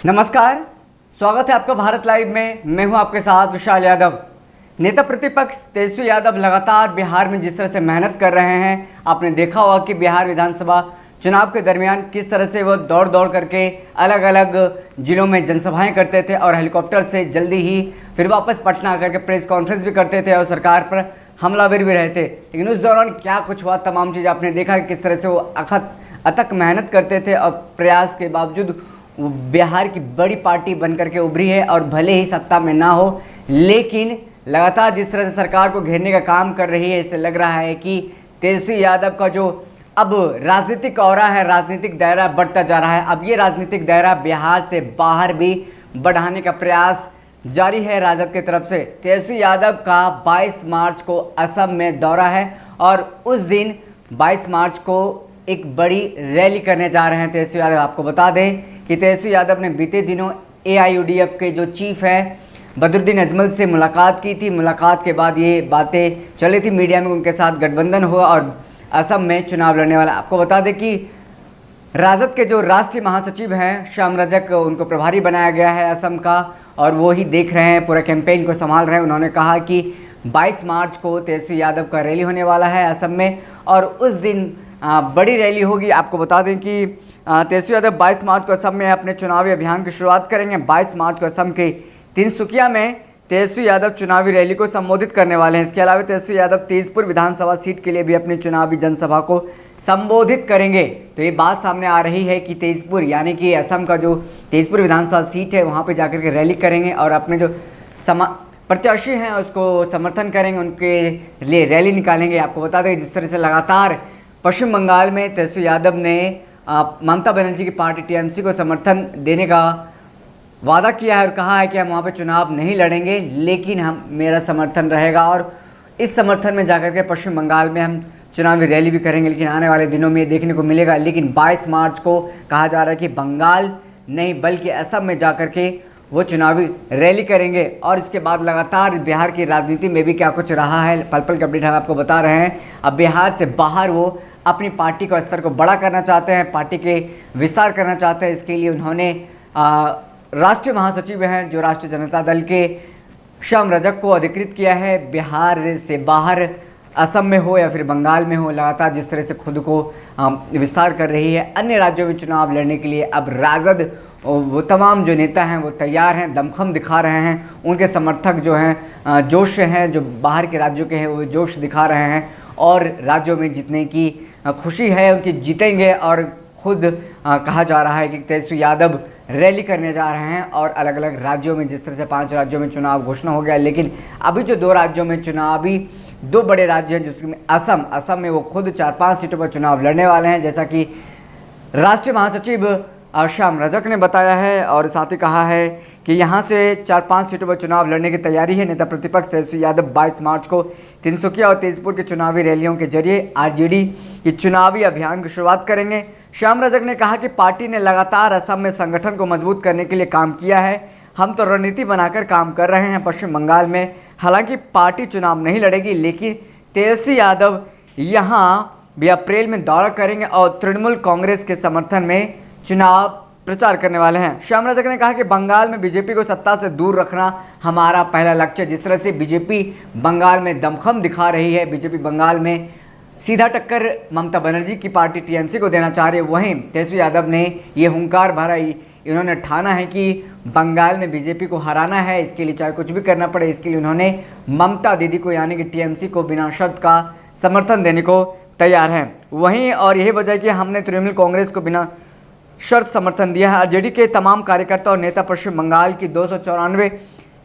नमस्कार, स्वागत है आपका भारत लाइव में। मैं हूं आपके साथ विशाल यादव। नेता प्रतिपक्ष तेजस्वी यादव लगातार बिहार में जिस तरह से मेहनत कर रहे हैं, आपने देखा होगा कि बिहार विधानसभा चुनाव के दरमियान किस तरह से वो दौड़ दौड़ करके अलग अलग जिलों में जनसभाएं करते थे और हेलीकॉप्टर से जल्दी ही फिर वापस पटना आकर के प्रेस कॉन्फ्रेंस भी करते थे और सरकार पर हमलावर भी रहे थे। लेकिन उस दौरान क्या कुछ हुआ, तमाम चीज़ आपने देखा कि किस तरह से वो अथक मेहनत करते थे और प्रयास के बावजूद बिहार की बड़ी पार्टी बन करके उभरी है। और भले ही सत्ता में ना हो, लेकिन लगातार जिस तरह से सरकार को घेरने का काम कर रही है, इससे लग रहा है कि तेजस्वी यादव का जो अब राजनीतिक औरा है, राजनीतिक दायरा बढ़ता जा रहा है। अब ये राजनीतिक दायरा बिहार से बाहर भी बढ़ाने का प्रयास जारी है राजद की तरफ से। तेजस्वी यादव का 22 मार्च को असम में दौरा है और उस दिन 22 मार्च को एक बड़ी रैली करने जा रहे हैं तेजस्वी यादव। आपको बता दें कि तेजस्वी यादव ने बीते दिनों AIUDF के जो चीफ हैं बदरुद्दीन अजमल से मुलाकात की थी। मुलाकात के बाद ये बातें चली थी मीडिया में, उनके साथ गठबंधन हुआ और असम में चुनाव लड़ने वाला। आपको बता दें कि राजद के जो राष्ट्रीय महासचिव हैं श्याम रजक, उनको प्रभारी बनाया गया है असम का और वो ही देख रहे हैं, पूरा कैंपेन को संभाल रहे हैं। उन्होंने कहा कि 22 मार्च को तेजस्वी यादव का रैली होने वाला है असम में और उस दिन बड़ी रैली होगी। आपको बता दें कि तेजस्वी यादव 22 मार्च को असम में अपने चुनावी अभियान की शुरुआत करेंगे। 22 मार्च को असम के तिनसुकिया में तेजस्वी यादव चुनावी रैली को संबोधित करने वाले हैं। इसके अलावा तेजस्वी यादव तेजपुर विधानसभा सीट के लिए भी अपनी चुनावी जनसभा को संबोधित करेंगे। तो ये बात सामने आ रही है कि तेजपुर यानी कि असम का जो तेजपुर विधानसभा सीट है, वहाँ पर जाकर के रैली करेंगे और अपने जो प्रत्याशी हैं उसको समर्थन करेंगे, उनके लिए रैली निकालेंगे। आपको बता दें जिस तरह से लगातार पश्चिम बंगाल में तेजस्वी यादव ने ममता बनर्जी की पार्टी TMC को समर्थन देने का वादा किया है और कहा है कि हम वहाँ पे चुनाव नहीं लड़ेंगे, लेकिन मेरा समर्थन रहेगा और इस समर्थन में जाकर के पश्चिम बंगाल में हम चुनावी रैली भी करेंगे। लेकिन आने वाले दिनों में ये देखने को मिलेगा। लेकिन 22 मार्च को कहा जा रहा है कि बंगाल नहीं बल्कि असम में जाकर के वो चुनावी रैली करेंगे। और इसके बाद लगातार बिहार की राजनीति में भी क्या कुछ रहा है, पल पल की अपडेट हम आपको बता रहे हैं। अब बिहार से बाहर वो अपनी पार्टी का स्तर को बड़ा करना चाहते हैं, पार्टी के विस्तार करना चाहते हैं। इसके लिए उन्होंने राष्ट्रीय महासचिव हैं जो राष्ट्रीय जनता दल के श्याम रजक को अधिकृत किया है। बिहार से बाहर असम में हो या फिर बंगाल में हो, लगातार जिस तरह से खुद को विस्तार कर रही है अन्य राज्यों में चुनाव लड़ने के लिए, अब राजद वो तमाम जो नेता हैं वो तैयार हैं, दमखम दिखा रहे हैं। उनके समर्थक जो हैं जोश हैं, जो बाहर के राज्यों के हैं वो जोश दिखा रहे हैं और राज्यों में जीतने की खुशी है, उनकी जीतेंगे। और खुद कहा जा रहा है कि तेजस्वी यादव रैली करने जा रहे हैं और अलग अलग राज्यों में, जिस तरह से 5 राज्यों में चुनाव घोषणा हो गया, लेकिन अभी जो 2 राज्यों में चुनावी 2 बड़े राज्य हैं जिसमें असम में वो खुद 4-5 सीटों पर चुनाव लड़ने वाले हैं, जैसा कि राष्ट्रीय महासचिव श्याम रजक ने बताया है। और साथ ही कहा है कि यहाँ से 4-5 सीटों पर चुनाव लड़ने की तैयारी है। नेता प्रतिपक्ष तेजस्वी यादव 22 मार्च को तिनसुकिया और तेजपुर के चुनावी रैलियों के जरिए RJD की चुनावी अभियान की शुरुआत करेंगे। श्याम रजक ने कहा कि पार्टी ने लगातार असम में संगठन को मजबूत करने के लिए काम किया है। हम तो रणनीति बनाकर काम कर रहे हैं पश्चिम बंगाल में। हालांकि पार्टी चुनाव नहीं लड़ेगी, लेकिन तेजस्वी यादव यहाँ भी अप्रैल में दौरा करेंगे और तृणमूल कांग्रेस के समर्थन में चुनाव प्रचार करने वाले हैं। श्याम रजक ने कहा कि बंगाल में बीजेपी को सत्ता से दूर रखना हमारा पहला लक्ष्य है। जिस तरह से बीजेपी बंगाल में दमखम दिखा रही है, बीजेपी बंगाल में सीधा टक्कर ममता बनर्जी की पार्टी TMC को देना चाह रही है, वहीं तेजस्वी यादव ने ये हुंकार भरा, इन्होंने ठाना है कि बंगाल में बीजेपी को हराना है, इसके लिए चाहे कुछ भी करना पड़े। इसके लिए उन्होंने ममता दीदी को यानी कि TMC को बिना शर्त का समर्थन देने को तैयार हैं। वहीं और यही वजह है कि हमने तृणमूल कांग्रेस को बिना शर्त समर्थन दिया है। RJD के तमाम कार्यकर्ता और नेता पश्चिम बंगाल की 294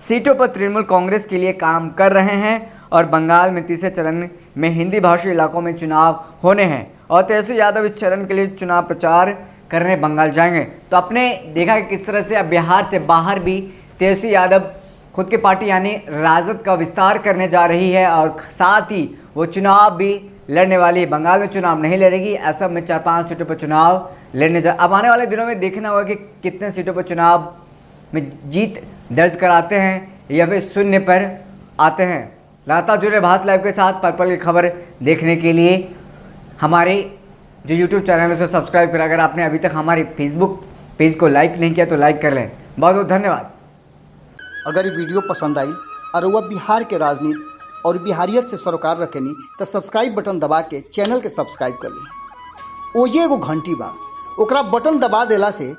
सीटों पर तृणमूल कांग्रेस के लिए काम कर रहे हैं और बंगाल में तीसरे चरण में हिंदी भाषी इलाकों में चुनाव होने हैं और तेजस्वी यादव इस चरण के लिए चुनाव प्रचार करने बंगाल जाएंगे। तो आपने देखा कि किस तरह से अब बिहार से बाहर भी तेजस्वी यादव खुद की पार्टी यानी राजद का विस्तार करने जा रही है और साथ ही वो चुनाव भी लड़ने वाली है। बंगाल में चुनाव नहीं लड़ेगी, असम में 4-5 सीटों पर चुनाव लड़ने जा। अब आने वाले दिनों में देखना होगा कि कितने सीटों पर चुनाव में जीत दर्ज कराते हैं या फिर शून्य पर आते हैं। लगातार जुड़े भारत लाइव के साथ पल पल की खबर देखने के लिए हमारे जो YouTube चैनल है उसे सब्सक्राइब करें। अगर आपने अभी तक हमारे फेसबुक पेज को लाइक नहीं किया तो लाइक कर लें। बहुत बहुत धन्यवाद। अगर ये वीडियो पसंद आई और वह बिहार के राजनीति और बिहारियत से सरोकार रखेनी तो सब्सक्राइब बटन दबा के चैनल के सब्सक्राइब कर ली। ओजे एगो घंटी बा, ओकरा बटन दबा देला से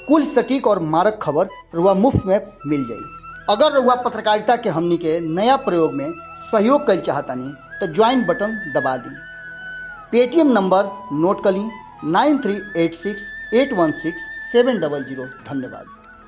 कुल सटीक और मारक खबर रुआ मुफ्त में मिल जाई। अगर रुआ पत्रकारिता के हमनी के नया प्रयोग में सहयोग कर चाहतानी तो ज्वाइन बटन दबा दी। पेटीएम नंबर नोट कर ली 9386816700। धन्यवाद।